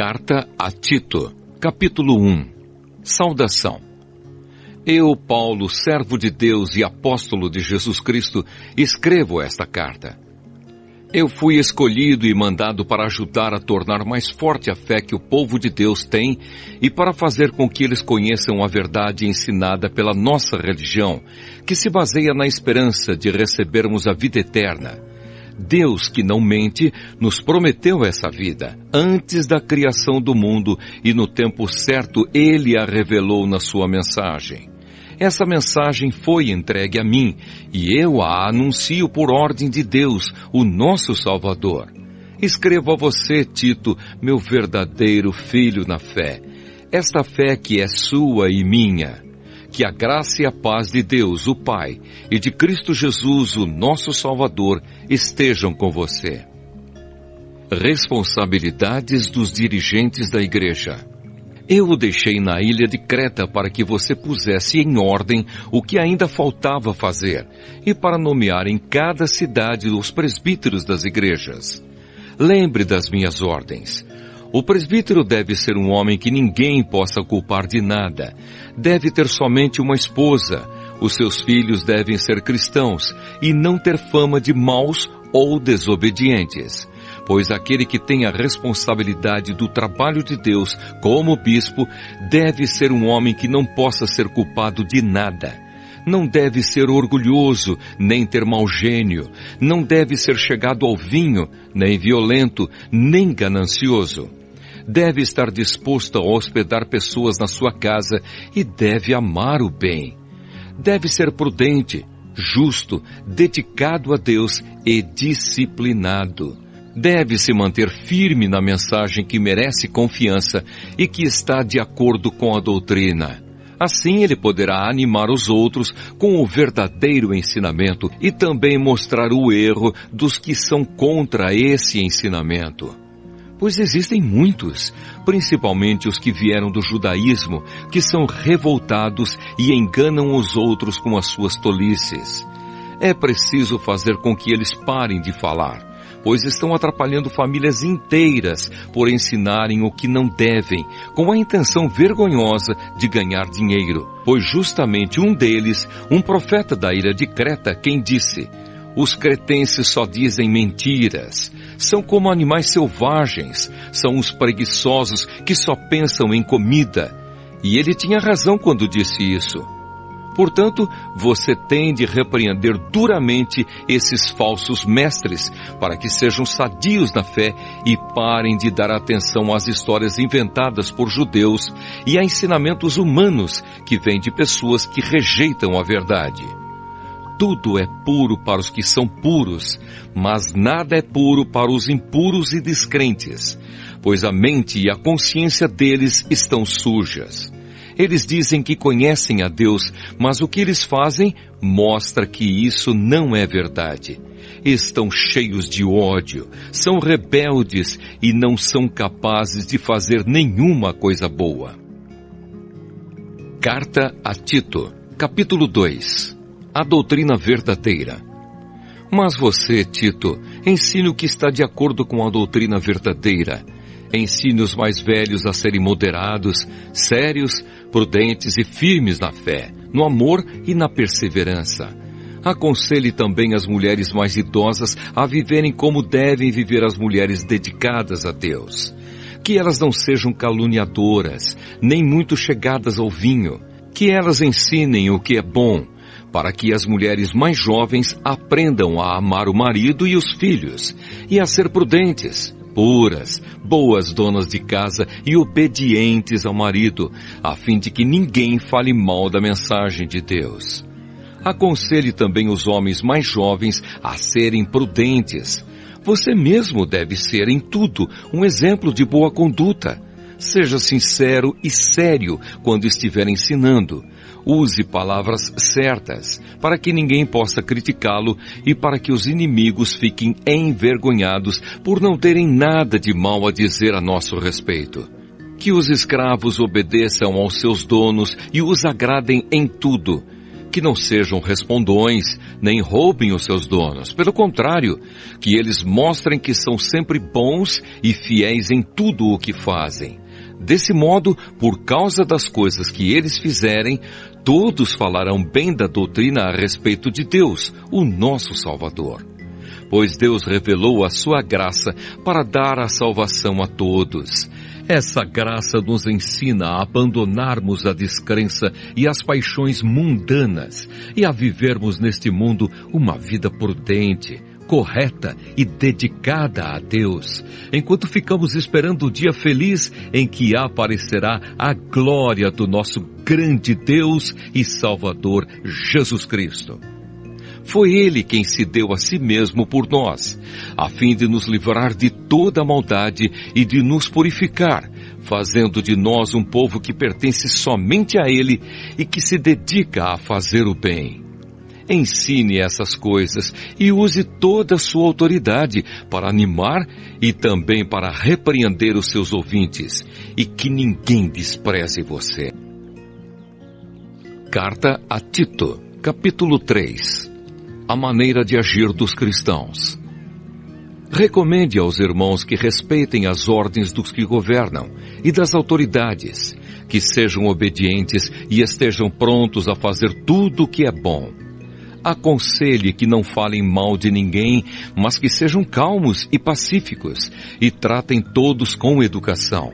Carta a Tito, capítulo 1. Saudação. Eu, Paulo, servo de Deus e apóstolo de Jesus Cristo, escrevo esta carta. Eu fui escolhido e mandado para ajudar a tornar mais forte a fé que o povo de Deus tem e para fazer com que eles conheçam a verdade ensinada pela nossa religião, que se baseia na esperança de recebermos a vida eterna. Deus, que não mente, nos prometeu essa vida antes da criação do mundo e no tempo certo Ele a revelou na sua mensagem. Essa mensagem foi entregue a mim e eu a anuncio por ordem de Deus, o nosso Salvador. Escrevo a você, Tito, meu verdadeiro filho na fé, esta fé que é sua e minha. Que a graça e a paz de Deus, o Pai, e de Cristo Jesus, o nosso Salvador, estejam com você. Responsabilidades dos dirigentes da igreja. Eu o deixei na ilha de Creta para que você pusesse em ordem o que ainda faltava fazer e para nomear em cada cidade os presbíteros das igrejas. Lembre das minhas ordens. O presbítero deve ser um homem que ninguém possa culpar de nada. Deve ter somente uma esposa. Os seus filhos devem ser cristãos e não ter fama de maus ou desobedientes. Pois aquele que tem a responsabilidade do trabalho de Deus como bispo deve ser um homem que não possa ser culpado de nada. Não deve ser orgulhoso, nem ter mau gênio. Não deve ser chegado ao vinho, nem violento, nem ganancioso. Deve estar disposto a hospedar pessoas na sua casa e deve amar o bem. Deve ser prudente, justo, dedicado a Deus e disciplinado. Deve se manter firme na mensagem que merece confiança e que está de acordo com a doutrina. Assim ele poderá animar os outros com o verdadeiro ensinamento e também mostrar o erro dos que são contra esse ensinamento. Pois existem muitos, principalmente os que vieram do judaísmo, que são revoltados e enganam os outros com as suas tolices. É preciso fazer com que eles parem de falar, pois estão atrapalhando famílias inteiras por ensinarem o que não devem, com a intenção vergonhosa de ganhar dinheiro. Pois justamente um deles, um profeta da ilha de Creta, quem disse: os cretenses só dizem mentiras, são como animais selvagens, são os preguiçosos que só pensam em comida. E ele tinha razão quando disse isso. Portanto, você tem de repreender duramente esses falsos mestres, para que sejam sadios na fé e parem de dar atenção às histórias inventadas por judeus e a ensinamentos humanos que vêm de pessoas que rejeitam a verdade. Tudo é puro para os que são puros, mas nada é puro para os impuros e descrentes, pois a mente e a consciência deles estão sujas. Eles dizem que conhecem a Deus, mas o que eles fazem mostra que isso não é verdade. Estão cheios de ódio, são rebeldes e não são capazes de fazer nenhuma coisa boa. Carta a Tito, capítulo 2. A doutrina verdadeira. Mas você, Tito, ensine o que está de acordo com a doutrina verdadeira. Ensine os mais velhos a serem moderados, sérios, prudentes e firmes na fé, no amor e na perseverança. Aconselhe também as mulheres mais idosas a viverem como devem viver as mulheres dedicadas a Deus. Que elas não sejam caluniadoras, nem muito chegadas ao vinho. Que elas ensinem o que é bom, para que as mulheres mais jovens aprendam a amar o marido e os filhos, e a ser prudentes, puras, boas donas de casa e obedientes ao marido, a fim de que ninguém fale mal da mensagem de Deus. Aconselhe também os homens mais jovens a serem prudentes. Você mesmo deve ser em tudo um exemplo de boa conduta. Seja sincero e sério quando estiver ensinando. Use palavras certas, para que ninguém possa criticá-lo e para que os inimigos fiquem envergonhados por não terem nada de mal a dizer a nosso respeito. Que os escravos obedeçam aos seus donos e os agradem em tudo. que não sejam respondões, nem roubem os seus donos. Pelo contrário, que eles mostrem que são sempre bons e fiéis em tudo o que fazem. Desse modo, por causa das coisas que eles fizerem, todos falarão bem da doutrina a respeito de Deus, o nosso Salvador. Pois Deus revelou a sua graça para dar a salvação a todos. Essa graça nos ensina a abandonarmos a descrença e as paixões mundanas e a vivermos neste mundo uma vida prudente, correta e dedicada a Deus, enquanto ficamos esperando o dia feliz em que aparecerá a glória do nosso grande Deus e Salvador Jesus Cristo. Foi Ele quem se deu a si mesmo por nós, a fim de nos livrar de toda a maldade e de nos purificar, fazendo de nós um povo que pertence somente a Ele e que se dedica a fazer o bem. Ensine essas coisas e use toda a sua autoridade para animar e também para repreender os seus ouvintes, e que ninguém despreze você. Carta a Tito, capítulo 3. A maneira de agir dos cristãos. Recomende aos irmãos que respeitem as ordens dos que governam e das autoridades, que sejam obedientes e estejam prontos a fazer tudo o que é bom. Aconselhe que não falem mal de ninguém, mas que sejam calmos e pacíficos e tratem todos com educação.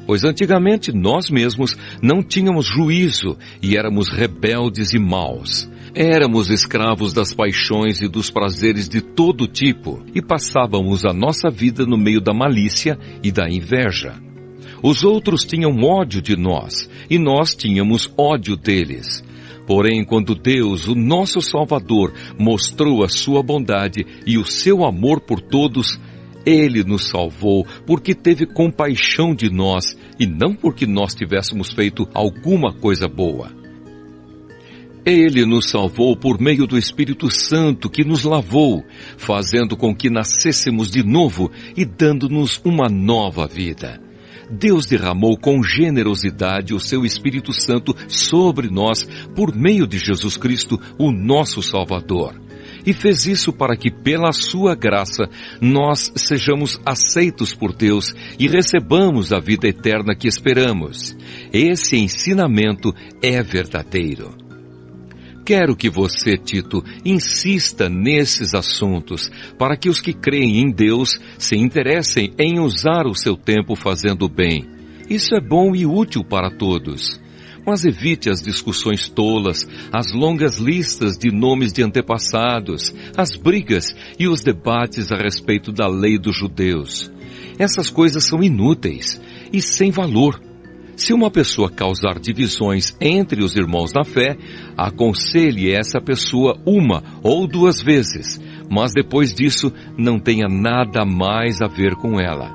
Pois antigamente nós mesmos não tínhamos juízo e éramos rebeldes e maus. Éramos escravos das paixões e dos prazeres de todo tipo e passávamos a nossa vida no meio da malícia e da inveja. Os outros tinham ódio de nós e nós tínhamos ódio deles. Porém, quando Deus, o nosso Salvador, mostrou a sua bondade e o seu amor por todos, Ele nos salvou porque teve compaixão de nós e não porque nós tivéssemos feito alguma coisa boa. Ele nos salvou por meio do Espírito Santo que nos lavou, fazendo com que nascêssemos de novo e dando-nos uma nova vida. Deus derramou com generosidade o seu Espírito Santo sobre nós por meio de Jesus Cristo, o nosso Salvador. E fez isso para que, pela sua graça, nós sejamos aceitos por Deus e recebamos a vida eterna que esperamos. Esse ensinamento é verdadeiro. Quero que você, Tito, insista nesses assuntos, para que os que creem em Deus se interessem em usar o seu tempo fazendo o bem. Isso é bom e útil para todos. Mas evite as discussões tolas, as longas listas de nomes de antepassados, as brigas e os debates a respeito da lei dos judeus. Essas coisas são inúteis e sem valor. Se uma pessoa causar divisões entre os irmãos na fé, aconselhe essa pessoa uma ou duas vezes, mas depois disso não tenha nada mais a ver com ela.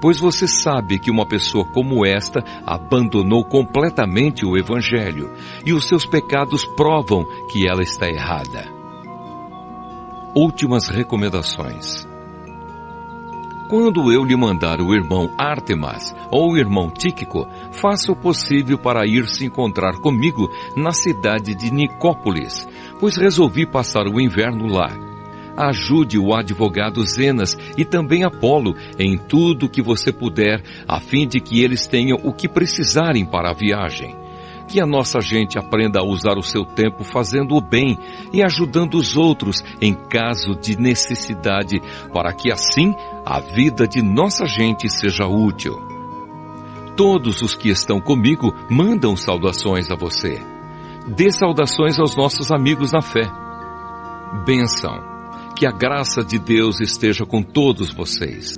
Pois você sabe que uma pessoa como esta abandonou completamente o Evangelho, e os seus pecados provam que ela está errada. Últimas recomendações. Quando eu lhe mandar o irmão Ártemas ou o irmão Tíquico, faça o possível para ir se encontrar comigo na cidade de Nicópolis, pois resolvi passar o inverno lá. Ajude o advogado Zenas e também Apolo em tudo que você puder, a fim de que eles tenham o que precisarem para a viagem. Que a nossa gente aprenda a usar o seu tempo fazendo o bem e ajudando os outros em caso de necessidade, para que assim a vida de nossa gente seja útil. Todos os que estão comigo mandam saudações a você. Dê saudações aos nossos amigos na fé. Bênção. Que a graça de Deus esteja com todos vocês.